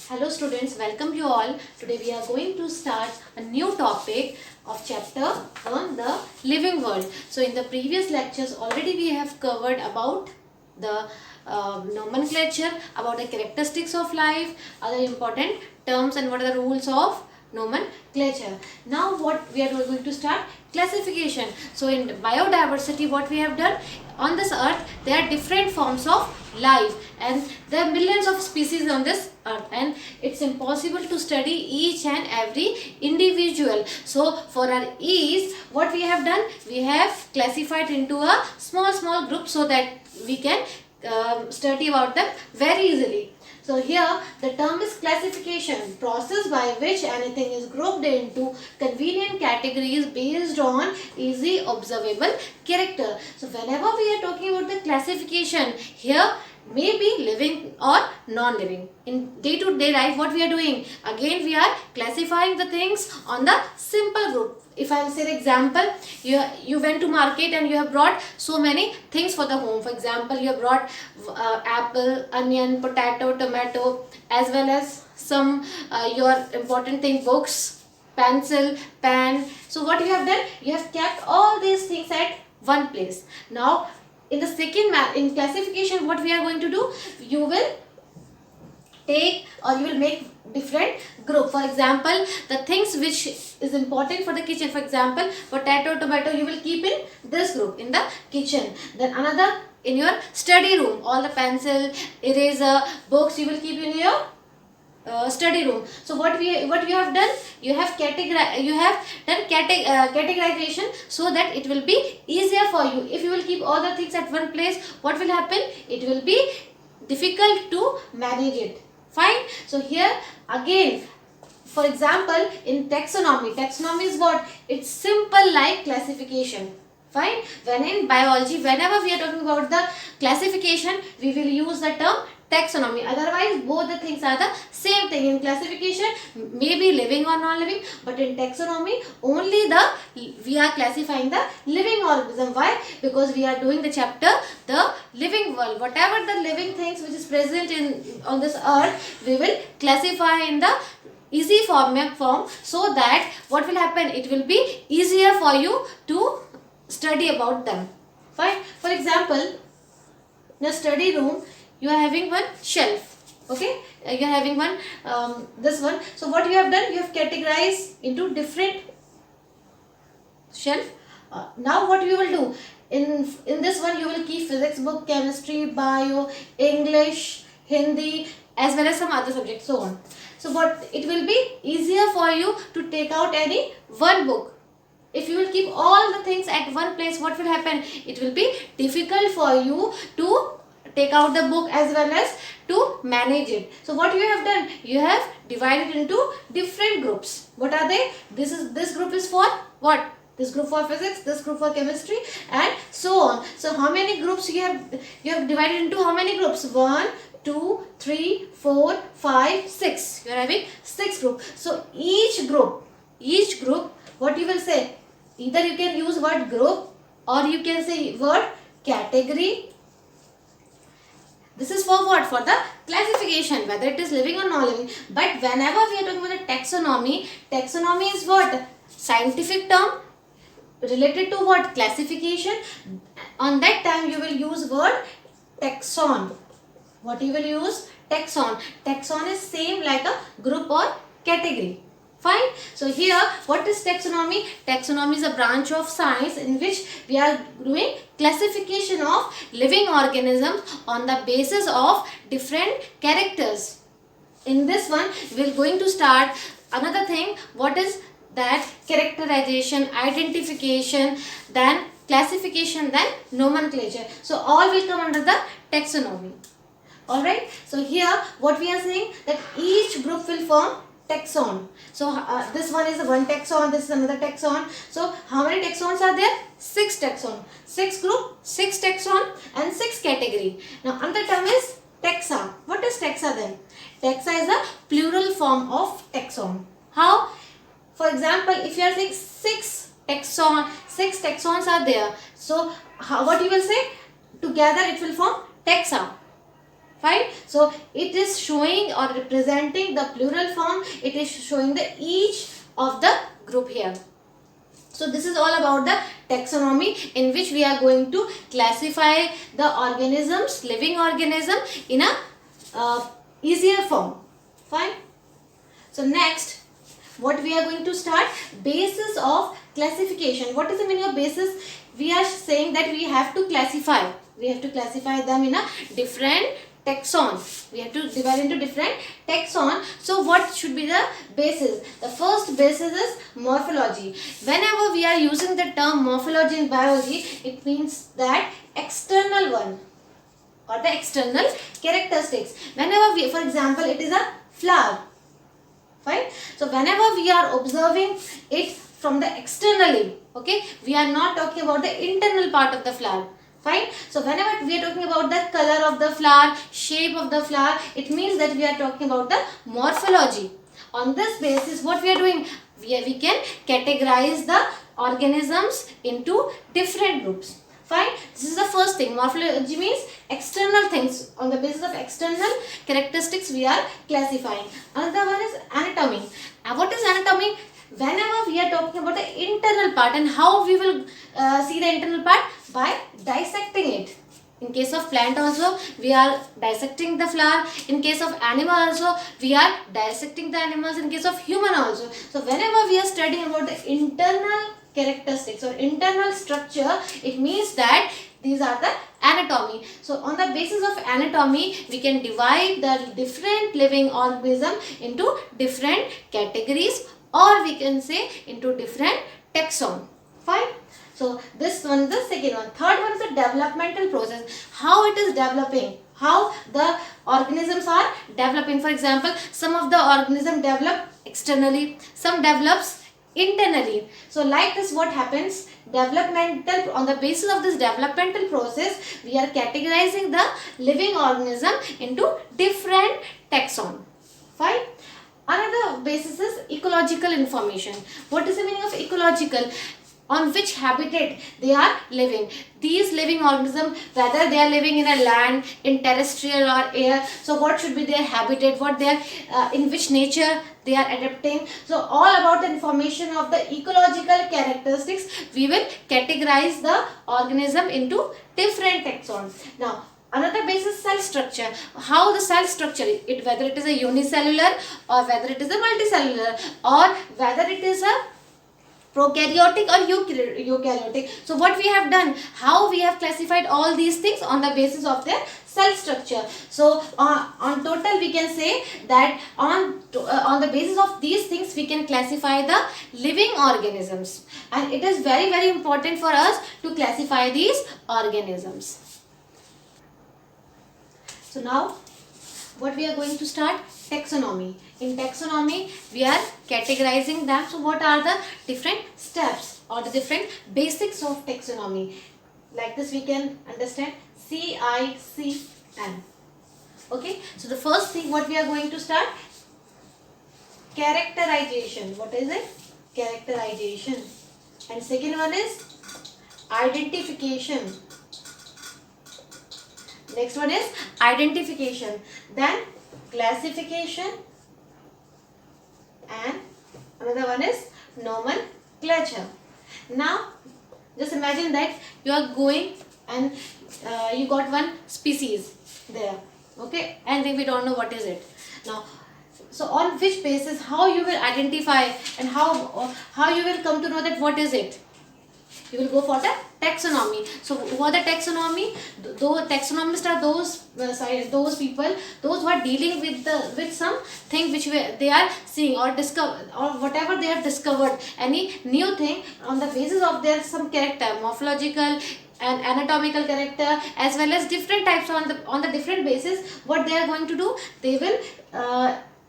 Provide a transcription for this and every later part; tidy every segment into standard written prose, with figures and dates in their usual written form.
Hello students, welcome you all. Today we are going to start a new topic of chapter on the living world. So in the previous lectures already we have covered about the nomenclature, about the characteristics of life, other important terms and what are the rules of nomenclature. Now what we are going to start? Classification. So in biodiversity what we have done, on this earth there are different forms of life and there are millions of species on this earth, and it's impossible to study each and every individual. So for our ease, what we have done, we have classified into a small group so that we can study about them very easily. So here the term is classification, process by which anything is grouped into convenient categories based on easy observable character. So whenever we are talking about the classification, here may be living or non-living. In day-to-day life, what we are doing? Again, we are classifying the things on the simple group. If I will say the example, you went to market and you have brought so many things for the home. For example, you have brought apple, onion, potato, tomato, as well as some your important thing, books, pencil, pen. So what you have done? You have kept all these things at one place. Now in the second in classification, what we are going to do, you will take or you will make different group. For example, the things which is important for the kitchen, for example potato, tomato, you will keep in this group in the kitchen. Then another in your study room, all the pencil, eraser, books you will keep in your study room. So what you have done, you have categorization so that it will be easier for you. If you will keep all the things at one place, what will happen? It will be difficult to manage it. Fine. So here again, for example, in taxonomy is what? It's simple like classification. Fine. When in biology, whenever we are talking about the classification, we will use the term taxonomy. Otherwise, both the things are the same thing. In classification, maybe living or non-living, but in taxonomy, only we are classifying the living organism. Why? Because we are doing the chapter, the living world. Whatever the living things which is present on this earth, we will classify in the easy form, so that what will happen? It will be easier for you to study about them. Fine. For example, in a study room, you are having one shelf. Okay, you are having one this one. So what you have done, you have categorized into different shelf. Now what you will do, in this one you will keep physics book, chemistry, bio, English, Hindi, as well as some other subjects, so on. So what it will be easier for you to take out any one book. If you will keep all the things at one place, what will happen? It will be difficult for you to take out the book as well as to manage it. So what you have done, you have divided into different groups. What are they? This group is for what? This group for physics, this group for chemistry, and so on. So how many groups you have divided into how many groups? 1, 2, 3, 4, 5, 6. You are having 6 groups. So each group, what you will say? Either you can use word group or you can say word category. This is for what? For the classification, whether it is living or non-living. But whenever we are talking about the taxonomy is what? Scientific term related to what? Classification. On that time you will use word taxon. What you will use? Taxon. Taxon is same like a group or category. Fine. So here, what is taxonomy? Taxonomy is a branch of science in which we are doing classification of living organisms on the basis of different characters. In this one, we are going to start another thing. What is that? Characterization, identification, then classification, then nomenclature. So all will come under the taxonomy. Alright. So here, what we are saying, that each group will form taxon. So this one is one taxon, this is another taxon. So how many taxons are there? 6 taxon. 6 group, 6 taxon and 6 category. Now another term is taxa. What is taxa then? Taxa is a plural form of taxon. How? For example, if you are saying 6 taxons are there. So what you will say? Together it will form taxa. Fine. So it is showing or representing the plural form. It is showing the each of the group here. So this is all about the taxonomy, in which we are going to classify the organisms, living organism, in a easier form. Fine. So next, what we are going to start, basis of classification. What is the meaning of basis? We are saying that we have to classify. We have to classify them in a different taxon. We have to divide into different taxon. So what should be the basis? The first basis is morphology. Whenever we are using the term morphology in biology, it means that external one or the external characteristics. Whenever we, for example, it is a flower. Fine. So whenever we are observing it from the externally, okay, we are not talking about the internal part of the flower. Fine. So whenever we are talking about the color of the flower, shape of the flower, it means that we are talking about the morphology. On this basis, what we are doing, we can categorize the organisms into different groups. Fine. This is the first thing. Morphology means external things. On the basis of external characteristics, we are classifying. Another one is anatomy. What is anatomy? Whenever we are talking about the internal part, and how we will see the internal part, by dissecting it. In case of plant also, we are dissecting the flower. In case of animal also, we are dissecting the animals. In case of human also. So whenever we are studying about the internal characteristics or internal structure, it means that these are the anatomy. So on the basis of anatomy, we can divide the different living organism into different categories, or we can say into different taxon. Fine. So this one is the second one. Third one is the developmental process. How it is developing. How the organisms are developing. For example, some of the organisms develop externally, some develops internally. So like this, what happens, developmental, on the basis of this developmental process, we are categorizing the living organism into different taxon. Fine. Another basis is ecological information. What is the meaning of ecological? On which habitat they are living. These living organisms, whether they are living in a land, in terrestrial or air, so what should be their habitat, what they are, in which nature they are adapting. So all about the information of the ecological characteristics, we will categorize the organism into different taxons. Now another basis, cell structure. How the cell structure, whether it is a unicellular or whether it is a multicellular or whether it is a prokaryotic or eukaryotic. So what we have done, how we have classified all these things on the basis of their cell structure. So on total we can say that on the basis of these things we can classify the living organisms, and it is very, very important for us to classify these organisms. So now what we are going to start, taxonomy. In taxonomy, we are categorizing them. So what are the different steps or the different basics of taxonomy? Like this we can understand, CICN. Okay. So the first thing what we are going to start, characterization. What is it? Characterization. And second one is identification. Next one is identification. Then classification, and another one is nomenclature. Now just imagine that you are going and you got one species there, okay, and then we don't know what is it. Now so on which basis, how you will identify and how you will come to know that what is it? You will go for the taxonomy. So what the taxonomy? Those taxonomists are those people, those who are dealing with something which they are seeing or discover, or whatever they have discovered, any new thing on the basis of their some character, morphological and anatomical character, as well as different types on the different basis. What they are going to do, they will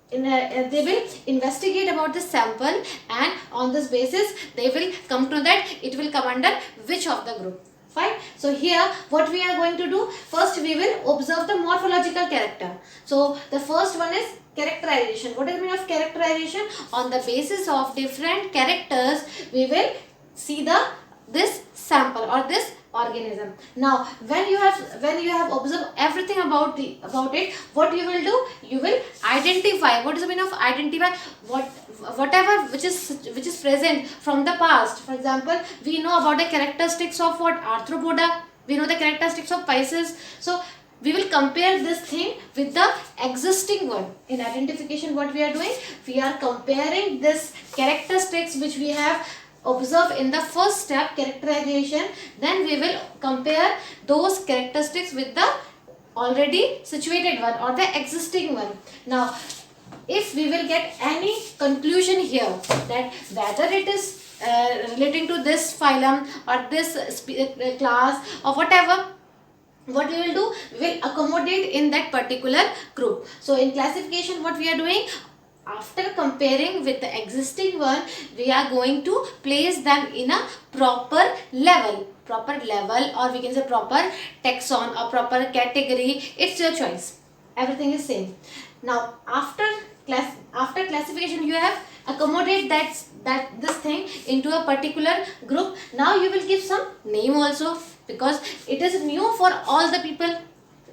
they will investigate about the sample, and on this basis they will come to that it will come under which of the group. Fine. So here what we are going to do, first we will observe the morphological character. So the first one is characterization. What is the meaning of characterization? On the basis of different characters we will see the this sample or this organism. Now when you have observed everything about it, what you will do, you will identify. What is the meaning of identify? Whatever which is present from the past. For example, we know about the characteristics of what arthropoda, we know the characteristics of Pisces. So we will compare this thing with the existing one. In identification, what we are doing, we are comparing this characteristics which we have observed in the first step, characterization. Then we will compare those characteristics with the already situated one or the existing one. Now if we will get any conclusion here that whether it is relating to this phylum or this class or whatever, what we will do, we will accommodate in that particular group. So in classification, what we are doing, after comparing with the existing one, we are going to place them in a proper level, or we can say proper taxon or proper category. It's your choice, everything is same. Now after classification, you have accommodate that this thing into a particular group. Now you will give some name also, because it is new for all the people,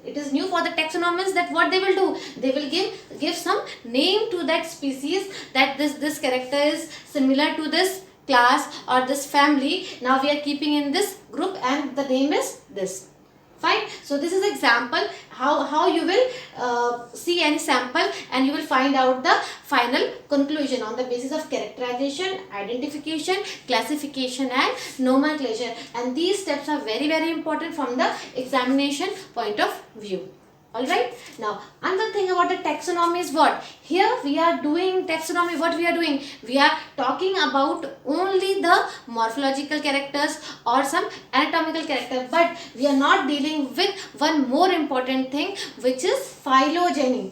it is new for the taxonomists, that what they will do, they will give some name to that species, that this character is similar to this class or this family. Now we are keeping in this group and the name is this. Fine. So this is example how you will see any sample and you will find out the final conclusion on the basis of characterization, identification, classification and nomenclature. And these steps are very important from the examination point of view. Alright. Now another thing about the taxonomy is what? Here we are doing taxonomy. What we are doing? We are talking about only the morphological characters or some anatomical character, but we are not dealing with one more important thing, which is phylogeny.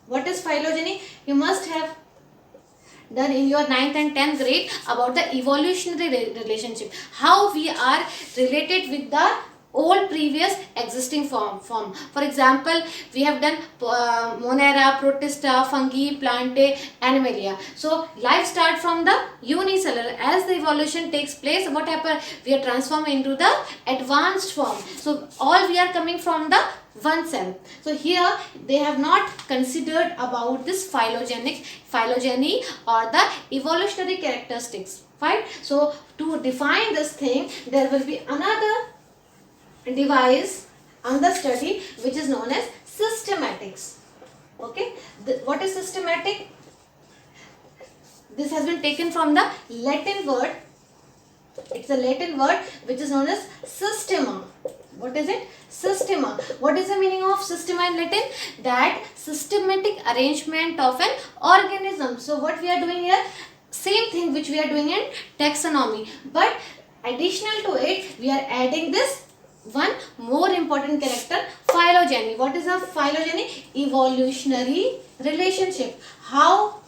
What is phylogeny? You must have done in your 9th and 10th grade about the evolutionary relationship. How we are related with the all previous existing form. For example, we have done Monera, Protista, Fungi, Plantae, Animalia. So life starts from the unicellular. As the evolution takes place, what happens? We are transformed into the advanced form. So all we are coming from the one cell. So here they have not considered about this phylogeny or the evolutionary characteristics. Fine. So to define this thing, there will be another device, another study which is known as systematics. Okay, what is systematic? This has been taken from the Latin word. It's a Latin word which is known as systema. What is it? Systema. What is the meaning of systema in Latin? That systematic arrangement of an organism. So what we are doing here, same thing which we are doing in taxonomy, but additional to it we are adding this one more important character, phylogeny. What is a phylogeny? Evolutionary relationship. How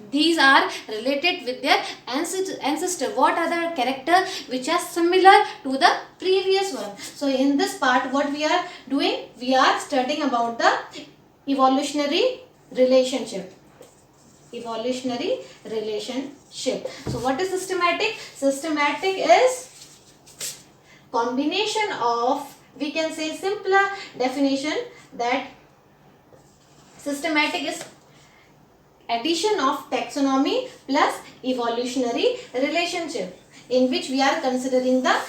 these are related with their ancestor. What are the characters which are similar to the previous one? So in this part, what we are doing, we are studying about the evolutionary relationship. Evolutionary relationship. So what is systematic? Systematic is combination of, we can say simpler definition, that systematic is addition of taxonomy plus evolutionary relationship, in which we are considering the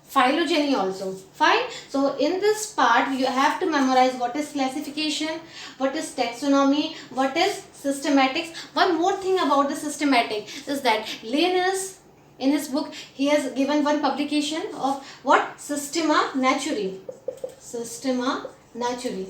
phylogeny also. Fine. So in this part you have to memorize what is classification, what is taxonomy, what is systematics. One more thing about the systematic is that Linnaeus, in his book, he has given one publication of what? Systema Naturae. Systema Naturae.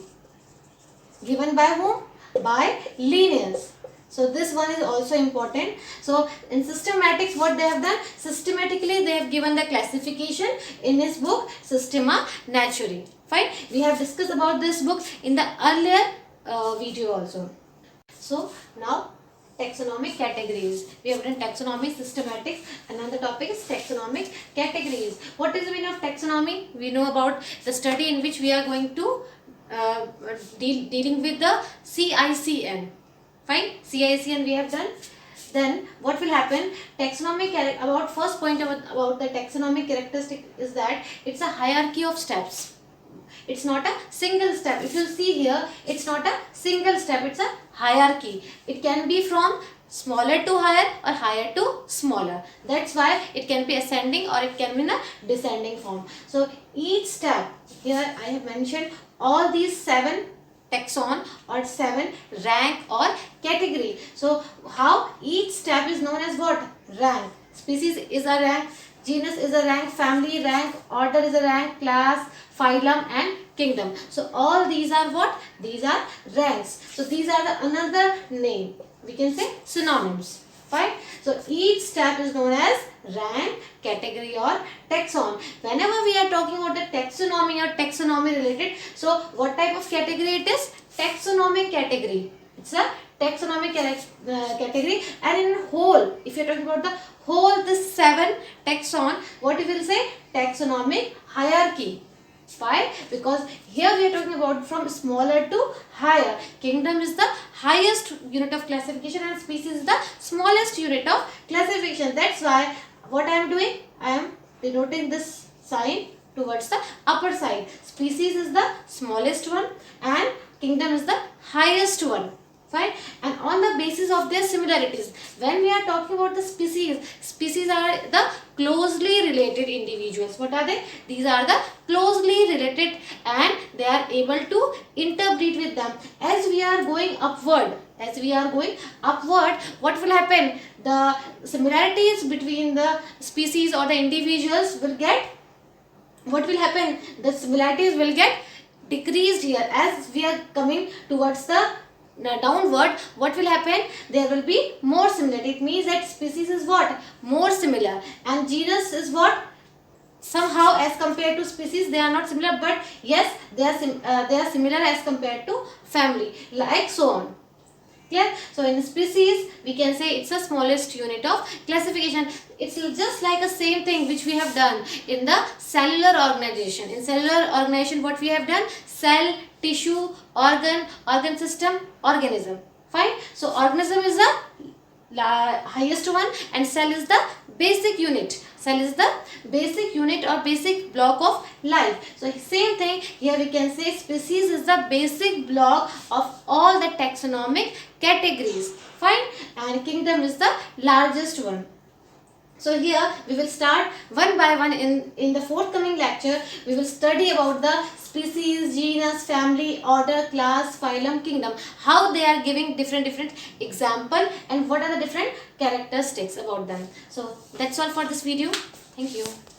Given by whom? By Linnaeus. So this one is also important. So in systematics, what they have done? Systematically they have given the classification in his book Systema Naturae. Fine. We have discussed about this book in the earlier video also. So now taxonomic categories. We have done taxonomy, systematics. Another topic is taxonomic categories. What is the meaning of taxonomy? We know about the study in which we are going to dealing with the CICN. Fine. CICN we have done. then what will happen? About first point about the taxonomic characteristic is that it's a hierarchy of steps. It's not a single step. If you see here, it's not a single step, it's a hierarchy. It can be from smaller to higher or higher to smaller. That's why it can be ascending or it can be in a descending form. So each step, here I have mentioned all these 7 taxon or 7 rank or category. So how each step is known as what? Rank. Species is a rank, genus is a rank, family rank, order is a rank, class, phylum and kingdom. So all these are what? These are ranks. So these are the another name. We can say synonyms. Fine. So each step is known as rank, category or taxon. Whenever we are talking about the taxonomy or taxonomy related, so what type of category it is? Taxonomic category. It's a taxonomic category, and in whole, if you are talking about the whole this 7 taxon, what we will say? Taxonomic hierarchy. Why? Because here we are talking about from smaller to higher. Kingdom is the highest unit of classification and species is the smallest unit of classification. That's why what I am doing, I am denoting this sign towards the upper side. Species is the smallest one and kingdom is the highest one. Fine. And on the basis of their similarities, when we are talking about the species are the closely related individuals. What are they? These are the closely related and they are able to interbreed with them. As we are going upward, what will happen? The similarities between the species or the individuals will get, what will happen? The similarities will get decreased here. As we are coming towards the downward, what will happen? There will be more similarity. It means that species is what? More similar, and genus is what? Somehow as compared to species they are not similar, but yes, they are similar as compared to family, like so on. Clear? So in species we can say it's the smallest unit of classification. It's just like the same thing which we have done in the cellular organization. In cellular organization what we have done? Cell, tissue, organ system, organism. Fine. So organism is the highest one and cell is the basic unit. Cell is the basic unit or basic block of life. So same thing here we can say species is the basic block of all the taxonomic categories. Fine. And kingdom is the largest one. So here we will start one by one. In the forthcoming lecture we will study about the species, genus, family, order, class, phylum, kingdom. How they are giving different example and what are the different characteristics about them. So that's all for this video. Thank you.